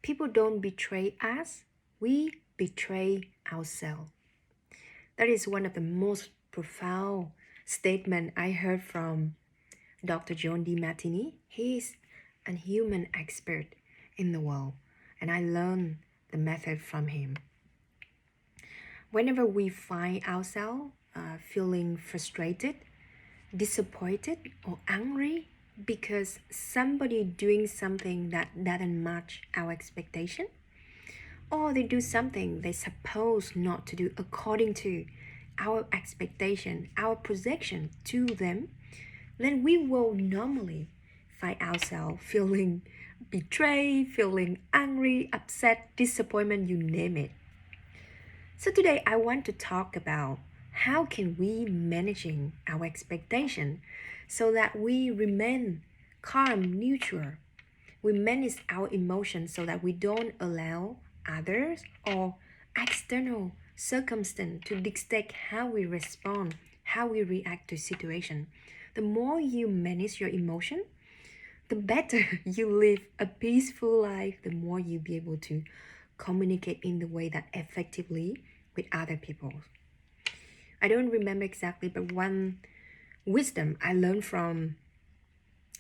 people don't betray us, we betray ourselves. That is one of the most profound statements I heard from Dr. John Demartini. He is a human expert in the world, and I learned the method from him. Whenever we find ourselves feeling frustrated, disappointed, or angry because somebody doing something that doesn't match our expectation, or they do something they supposed not to do according to our expectation, our projection to them, then we will normally find ourselves feeling betrayed, feeling angry, upset, disappointment, you name it. So today I want to talk about how can we managing our expectation so that we remain calm, neutral. We manage our emotions so that we don't allow others or external circumstance to dictate how we respond, how we react to situation. The more you manage your emotion, the better you live a peaceful life, the more you'll be able to communicate in the way that effectively with other people. I don't remember exactly, but one wisdom I learned from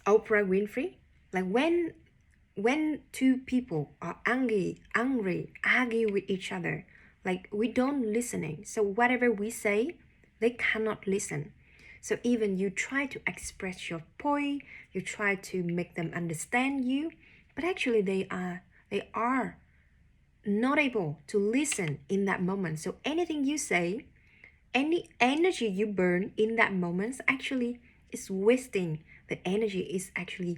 Oprah Winfrey, like when two people are angry, argue with each other, like we don't listening. So whatever we say, they cannot listen. So even you try to express your point, you try to make them understand you, but actually they are not able to listen in that moment. So anything you say, any energy you burn in that moment actually is wasting. The energy is actually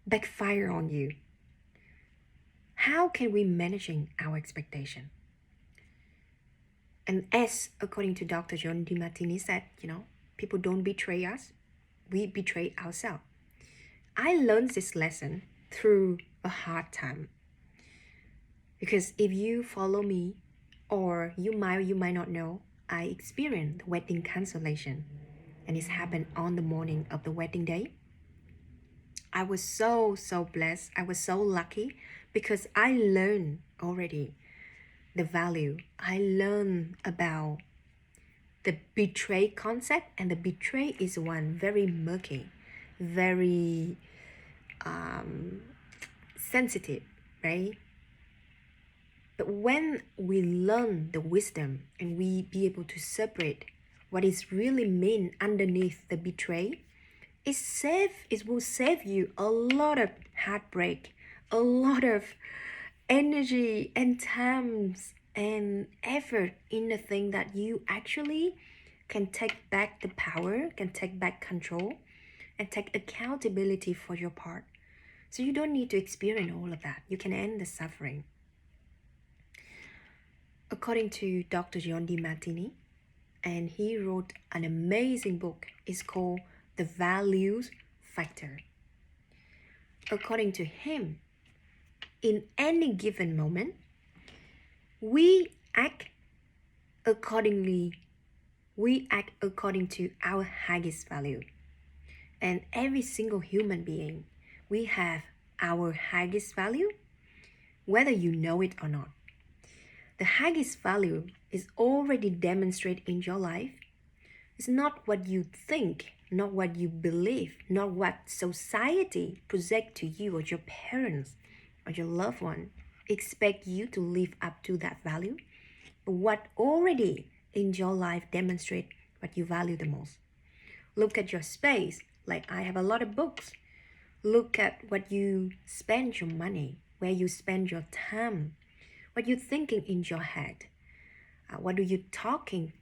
backfire on you. How can we managing our expectation? And as according to Dr. John Demartini said, people don't betray us, we betray ourselves. I learned this lesson through a hard time. Because if you follow me, or you might not know, I experienced wedding cancellation, and it's happened on the morning of the wedding day. I was so blessed. I was so lucky because I learned already the value. I learned about the betray concept, and the betray is one very murky, very sensitive, right? But when we learn the wisdom and we be able to separate what is really mean underneath the betray, it will save you a lot of heartbreak, a lot of energy and times and effort in the thing that you actually can take back the power, can take back control, and take accountability for your part. So you don't need to experience all of that. You can end the suffering. According to Dr. John Demartini, and he wrote an amazing book. It's called The Values Factor. According to him, in any given moment, we act according to our highest value. And every single human being, we have our highest value, whether you know it or not. The highest value is already demonstrated in your life. It's not what you think, not what you believe, not what society project to you or your parents or your loved one expect you to live up to that value, but what already in your life demonstrate what you value the most. Look at your space, like I have a lot of books. Look at what you spend your money, where you spend your time, what you're thinking in your head, what are you talking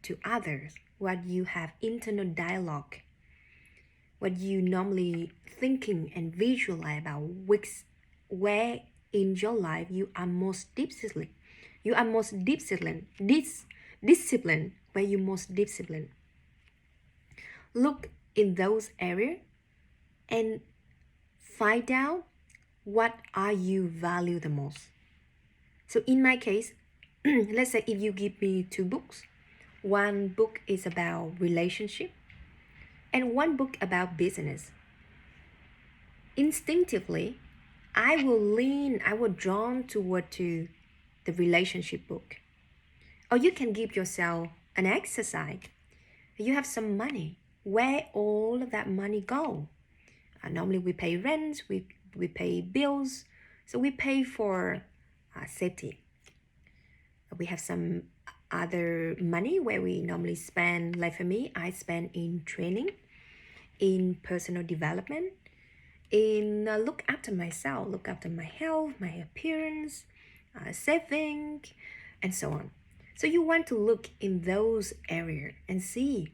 to others, what you have internal dialogue, what you normally thinking and visualize about where in your life you are most disciplined, disciplined, where you most disciplined. Look in those areas and find out what are you value the most. So in my case, let's say if you give me 2 books, one book is about relationship and one book about business. Instinctively, I will drawn toward to the relationship book. Or you can give yourself an exercise. You have some money. Where all of that money go? Normally we pay rent, we pay bills, so we pay for safety. We have some other money where we normally spend, like for me, I spend in training, in personal development, in look after myself, look after my health, my appearance, saving, and so on. So you want to look in those areas and see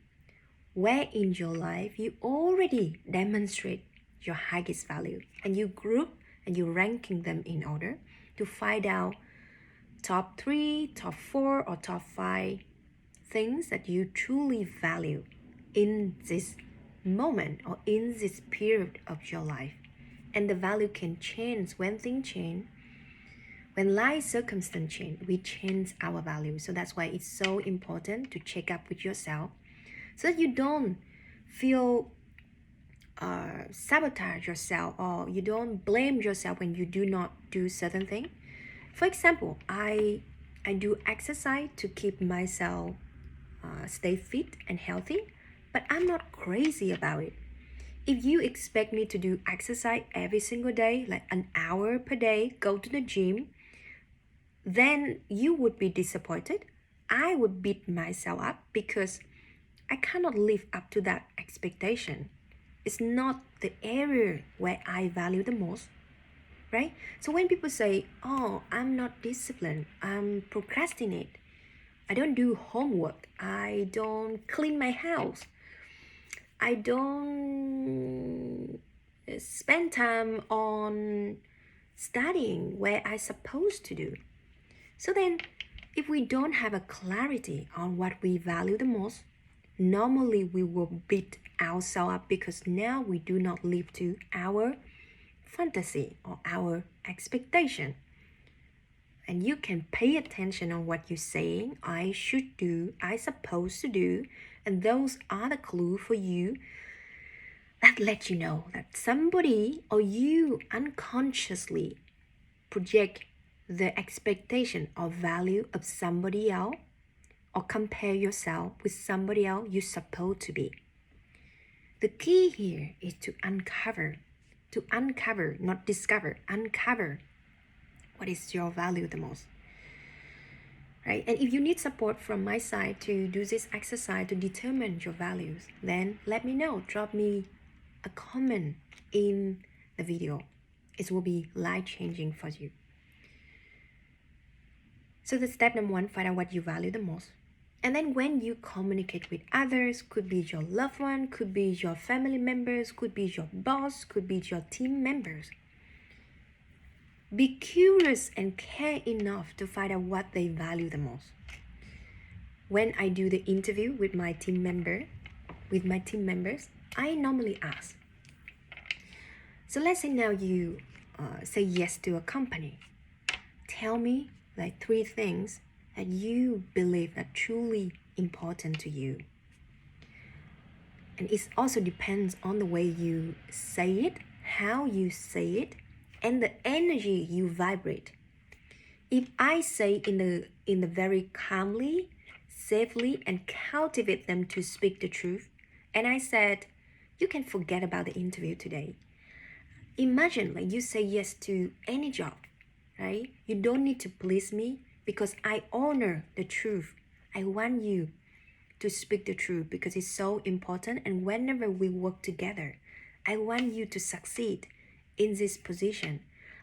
where in your life you already demonstrate your highest value, and you group and you ranking them in order to find out top 3, top 4, or top 5 things that you truly value in this moment or in this period of your life. And the value can change when things change. When life circumstances change, we change our value. So that's why it's so important to check up with yourself so that you don't feel sabotage yourself, or you don't blame yourself when you do not do certain things. For example, I do exercise to keep myself stay fit and healthy, but I'm not crazy about it. If you expect me to do exercise every single day, like an hour per day, go to the gym, then you would be disappointed. I would beat myself up because I cannot live up to that expectation. It's not the area where I value the most, right? So when people say, oh, I'm not disciplined, I'm procrastinate, I don't do homework, I don't clean my house, I don't spend time on studying where I supposed to do. So then, if we don't have a clarity on what we value the most, normally we will beat ourselves up because now we do not live to our fantasy or our expectation. And you can pay attention on what you're saying, I should do, I supposed to do, and those are the clues for you that let you know that somebody or you unconsciously project the expectation or value of somebody else, or compare yourself with somebody else you're supposed to be. The key here is to uncover, not discover, uncover what is your value the most, right? And if you need support from my side to do this exercise to determine your values, then let me know. Drop me a comment in the video. It will be life-changing for you. So the step number 1, find out what you value the most. And then when you communicate with others, could be your loved one, could be your family members, could be your boss, could be your team members, be curious and care enough to find out what they value the most. When I do the interview with my team members, I normally ask. So let's say now you say yes to a company. Tell me like 3 things that you believe are truly important to you. And it also depends on the way you say it, how you say it, and the energy you vibrate. If I say in the very calmly, safely, and cultivate them to speak the truth, and I said, you can forget about the interview today. Imagine like you say yes to any job, right? You don't need to please me because I honor the truth. I want you to speak the truth because it's so important, and whenever we work together, I want you to succeed in this position.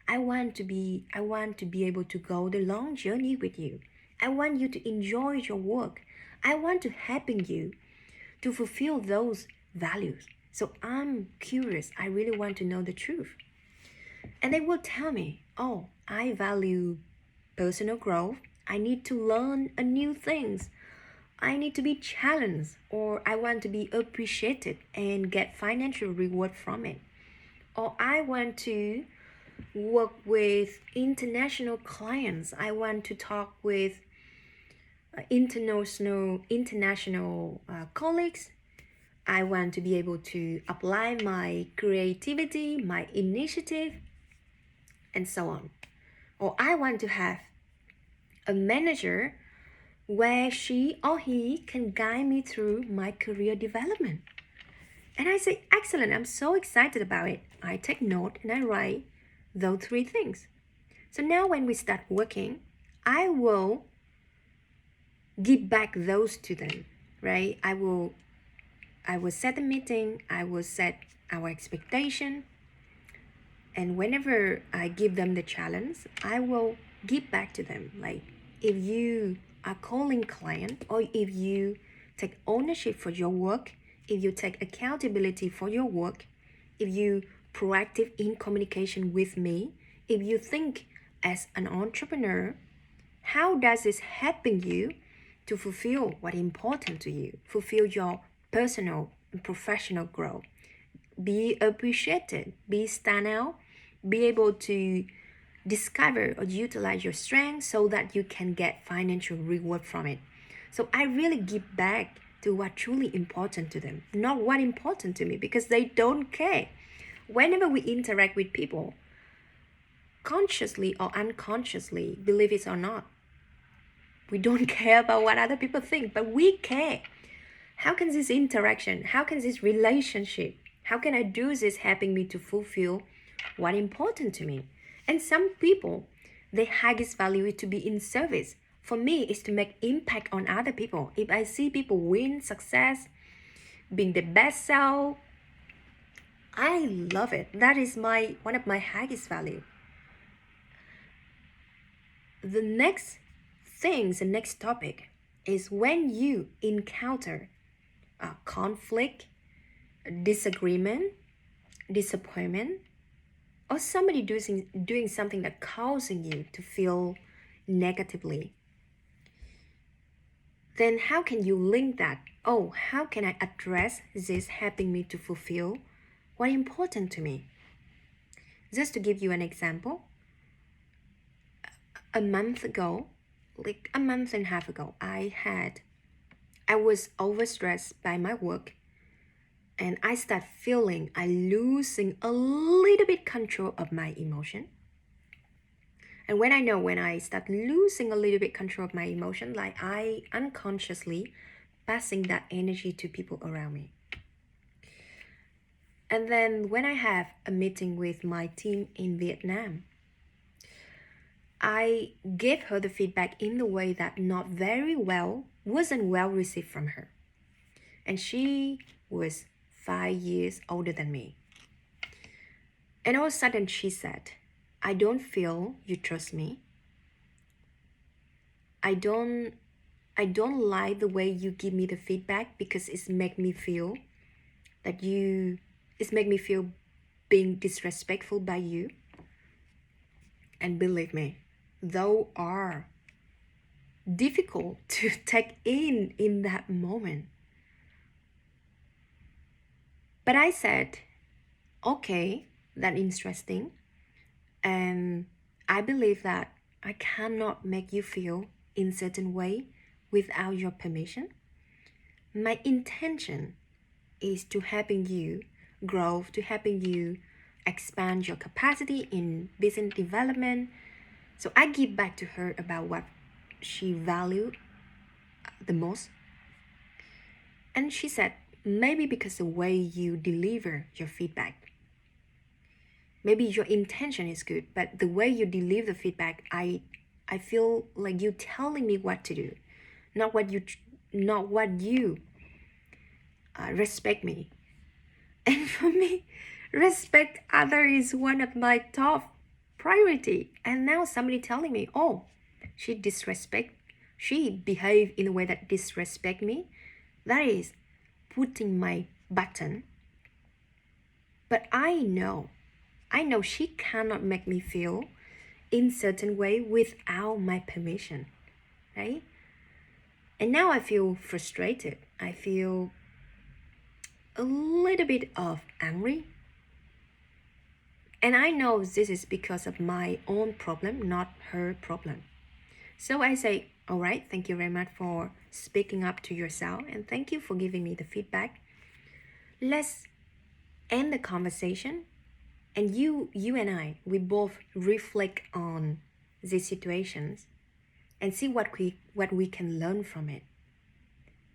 I want to be able to go the long journey with you. I want you to enjoy your work. I want to help you to fulfill those values. So I'm curious. I really want to know the truth. And they will tell me, oh, I value personal growth. I need to learn new things. I need to be challenged, or I want to be appreciated and get financial reward from it. Or I want to work with international clients. I want to talk with international colleagues. I want to be able to apply my creativity, my initiative and so on. Or I want to have a manager where she or he can guide me through my career development. And I say, excellent, I'm so excited about it. I take note and I write those 3 things. So now when we start working, I will give back those to them, right? I will set a meeting, I will set our expectation, and whenever I give them the challenge, I will give back to them. Like if you are calling client, or if you take ownership for your work, if you take accountability for your work, if you proactive in communication with me, if you think as an entrepreneur, how does this helping you to fulfill what is important to you, fulfill your personal and professional growth, be appreciated, be stand out, be able to discover or utilize your strengths so that you can get financial reward from it. So I really give back to what truly important to them, not what important to me, because they don't care. Whenever we interact with people, consciously or unconsciously, believe it or not, we don't care about what other people think, but we care. How can this interaction, how can this relationship, how can I do this helping me to fulfill what is important to me? And some people, their highest value is to be in service. For me, it's to make impact on other people. If I see people win, success, being the best self, I love it. That is one of my highest value. The next topic is when you encounter a conflict, disagreement, disappointment, or somebody doing something that causing you to feel negatively, then how can you link that? Oh, how can I address this helping me to fulfill what is important to me? Just to give you an example, a month and a half ago, I was overstressed by my work, and I start feeling I losing a little bit control of my emotion. And when I start losing a little bit control of my emotion, like I unconsciously passing that energy to people around me. And then when I have a meeting with my team in Vietnam, I gave her the feedback in the way that wasn't well received from her. And she was 5 years older than me. And all of a sudden she said, I don't feel you trust me. I don't like the way you give me the feedback, because it's make me feel being disrespectful by you. And believe me, those are difficult to take in that moment. But I said, okay, that's interesting. And I believe that I cannot make you feel in certain way without your permission. My intention is to helping you grow, to helping you expand your capacity in business development. So I give back to her about what she valued the most. And she said, maybe because the way you deliver your feedback, maybe your intention is good, but the way you deliver the feedback, I feel like you telling me what to do, not what you respect me. And for me, respect other is one of my top priority. And now somebody telling me, oh, she behave in a way that disrespect me. That is putting my button. But I know she cannot make me feel in certain way without my permission, right? And now I feel frustrated. I feel a little bit of angry. And I know this is because of my own problem, not her problem. So I say, all right, thank you very much for speaking up to yourself, and thank you for giving me the feedback. Let's end the conversation And you and I, we both reflect on these situations and see what we can learn from it.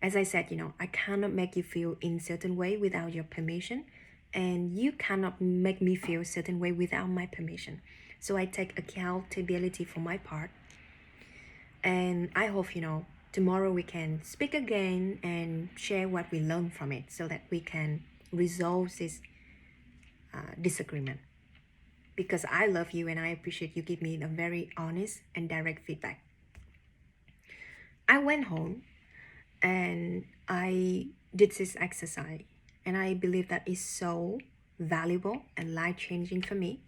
As I said, I cannot make you feel in certain way without your permission, and you cannot make me feel a certain way without my permission. So I take accountability for my part. And I hope, tomorrow we can speak again and share what we learned from it so that we can resolve this disagreement. Because I love you and I appreciate you give me a very honest and direct feedback. I went home and I did this exercise, and I believe that is so valuable and life-changing for me.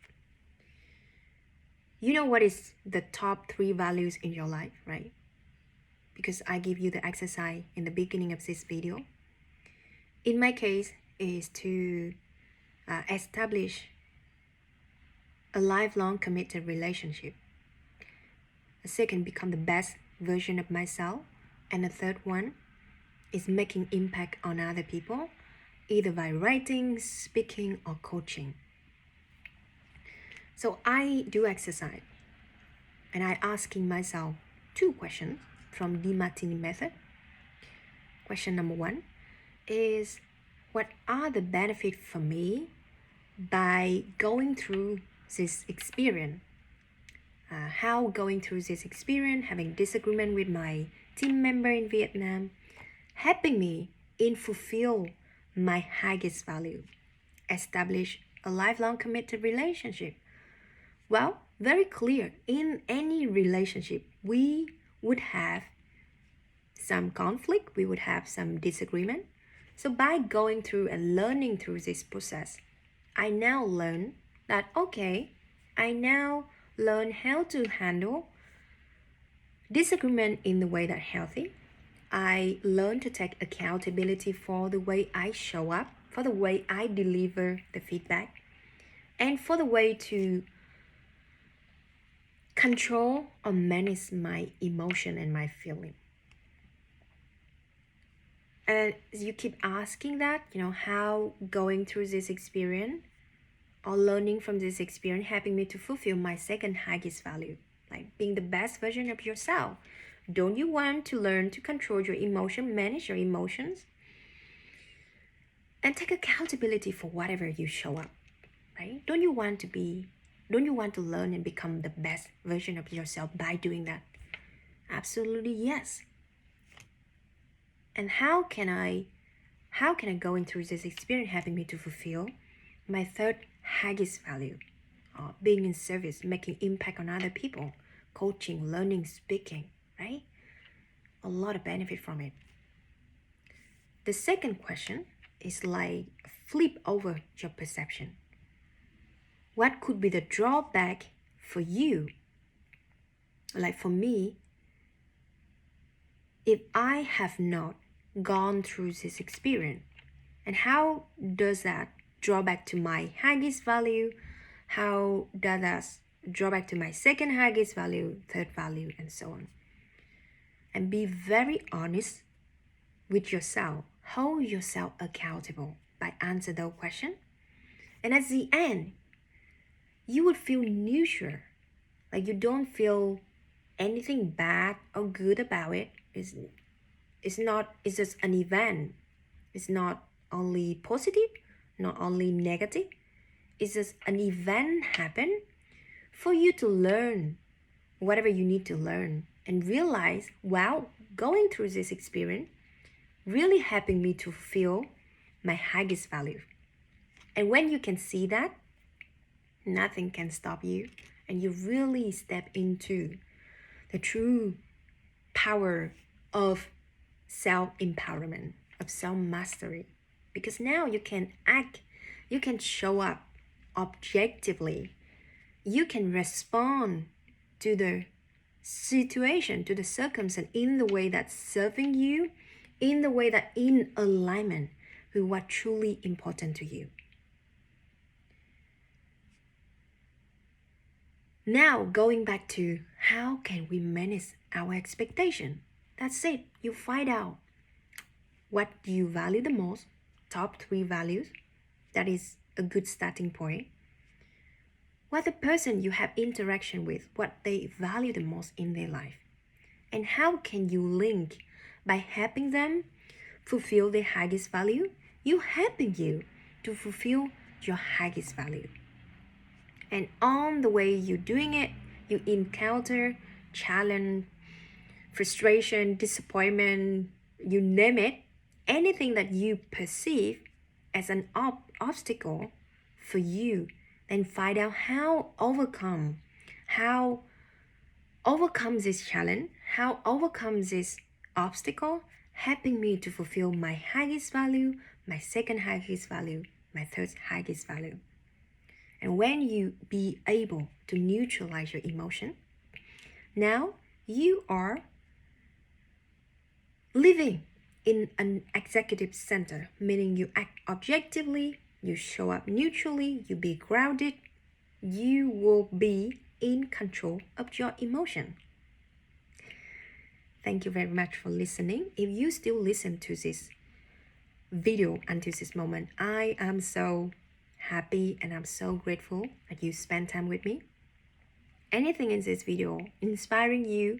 You know what is the top 3 values in your life, right? Because I give you the exercise in the beginning of this video. In my case, is to establish a lifelong committed relationship. The second, become the best version of myself. And the third one is making impact on other people, either by writing, speaking, or coaching. So I do exercise, and I asking myself 2 questions from the Martini method. Question number 1 is, what are the benefits for me by going through this experience? How going through this experience, having disagreement with my team member in Vietnam, helping me in fulfill my highest value, establish a lifelong committed relationship. Well, very clear, in any relationship, we would have some conflict, we would have some disagreement. So by going through and learning through this process, I now learn that, I now learn how to handle disagreement in the way that's healthy. I learn to take accountability for the way I show up, for the way I deliver the feedback, and for the way to control or manage my emotion and my feeling. And you keep asking that, how going through this experience or learning from this experience helping me to fulfill my second highest value, like being the best version of yourself. Don't you want to learn to control your emotion, manage your emotions, and take accountability for whatever you show up, right? Don't you want to learn and become the best version of yourself by doing that? Absolutely yes. And how can I go through this experience helping me to fulfill my third highest value, being in service, making impact on other people, coaching, learning, speaking, right? A lot of benefit from it. The second question is like flip over your perception. What could be the drawback for you? Like for me, if I have not gone through this experience, and how does that draw back to my highest value? How does that draw back to my second highest value, third value, and so on? And be very honest with yourself. Hold yourself accountable by answering those questions. And at the end, you would feel neutral. Like you don't feel anything bad or good about it. It's just an event. It's not only positive, not only negative. It's just an event happen for you to learn whatever you need to learn and realize, wow, going through this experience really helping me to fulfill my highest value. And when you can see that, nothing can stop you, and you really step into the true power of self-empowerment, of self-mastery. Because now you can act, you can show up objectively, you can respond to the situation, to the circumstance in the way that's serving you, in the way that in alignment with what truly important to you. Now, going back to how can we manage our expectation? That's it. You find out what do you value the most, top 3 values. That is a good starting point. what the person you have interaction with, what they value the most in their life. And how can you link by helping them fulfill their highest value? You helping you to fulfill your highest value. And on the way you're doing it, you encounter challenge, frustration, disappointment, you name it, anything that you perceive as an obstacle for you, then find out how overcome this challenge, how overcome this obstacle, helping me to fulfill my highest value, my second highest value, my third highest value. And when you be able to neutralize your emotion, now you are living in an executive center, meaning you act objectively, you show up neutrally, you be grounded, you will be in control of your emotion. Thank you very much for listening. If you still listen to this video until this moment, I am so happy and I'm so grateful that you spend time with me. Anything in this video inspiring you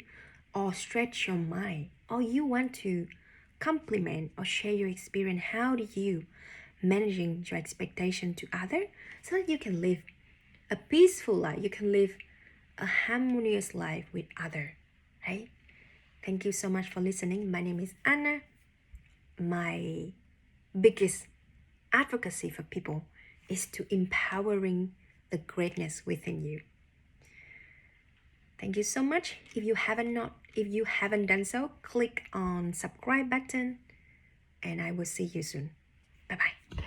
or stretch your mind, or you want to compliment or share your experience, how do you managing your expectation to others so that you can live a peaceful life, you can live a harmonious life with others, right? Thank you so much for listening. My name is Anna. My biggest advocacy for people is to empowering the greatness within you. Thank you so much. If you haven't done so, click on subscribe button and I will see you soon. Bye bye.